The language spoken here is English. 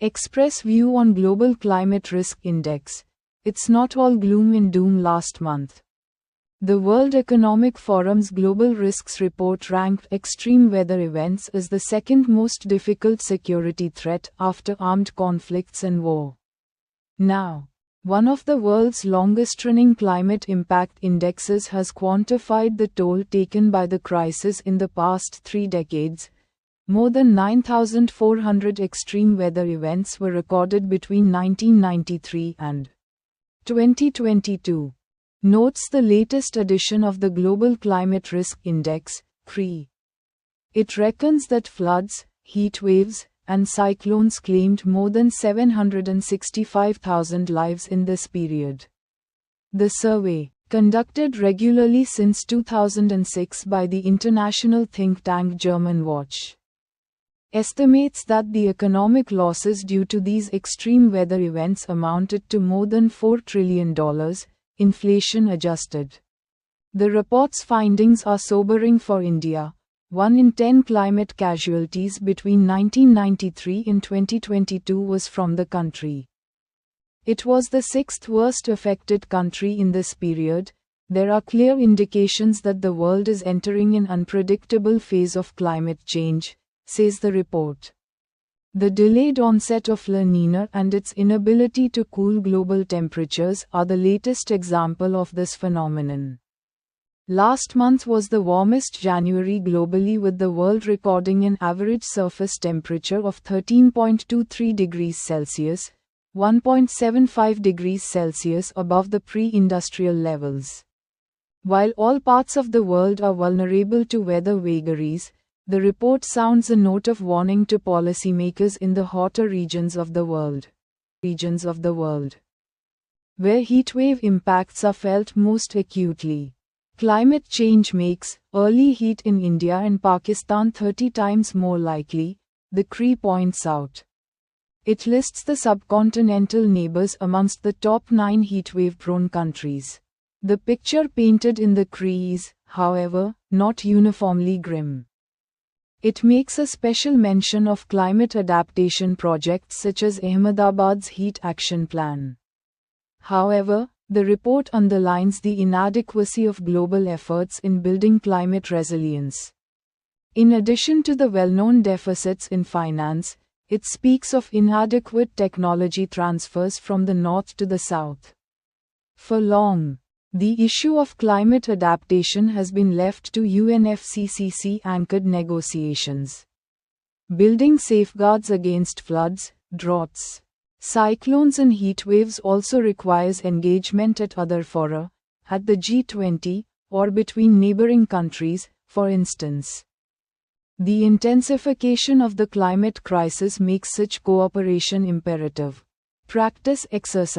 Express view on Global Climate Risk Index. It's not all gloom and doom. Last month, the World Economic Forum's Global Risks Report ranked extreme weather events as the second most difficult security threat after armed conflicts and war. Now, one of the world's longest-running climate impact indexes has quantified the toll taken by the crisis in the past 3 decades. More than 9,400 extreme weather events were recorded between 1993 and 2022, notes the latest edition of the Global Climate Risk Index, (GCRI). It reckons that floods, heat waves, and cyclones claimed more than 765,000 lives in this period. The survey, conducted regularly since 2006 by the international think tank German Watch, estimates that the economic losses due to these extreme weather events amounted to more than $4 trillion, inflation adjusted. The report's findings are sobering for India. 1 in 10 climate casualties between 1993 and 2022 was from the country. It was the 6th worst affected country in this period. There are clear indications that the world is entering an unpredictable phase of climate change, says the report. The delayed onset of La Niña and its inability to cool global temperatures are the latest example of this phenomenon. Last month was the warmest January globally, with the world recording an average surface temperature of 13.23 degrees Celsius, 1.75 degrees Celsius above the pre-industrial levels. While all parts of the world are vulnerable to weather vagaries, the report sounds a note of warning to policymakers in the hotter regions of the world, where heatwave impacts are felt most acutely. Climate change makes early heat in India and Pakistan 30 times more likely, the GCRI points out. It lists the subcontinental neighbors amongst the top 9 heatwave-prone countries. The picture painted in the GCRI is, however, not uniformly grim. It makes a special mention of climate adaptation projects such as Ahmedabad's Heat Action Plan. However, the report underlines the inadequacy of global efforts in building climate resilience. In addition to the well-known deficits in finance, it speaks of inadequate technology transfers from the north to the south. For long, the issue of climate adaptation has been left to UNFCCC-anchored negotiations. Building safeguards against floods, droughts, cyclones and heatwaves also requires engagement at other fora, at the G20, or between neighboring countries, for instance. The intensification of the climate crisis makes such cooperation imperative. Practice exercise.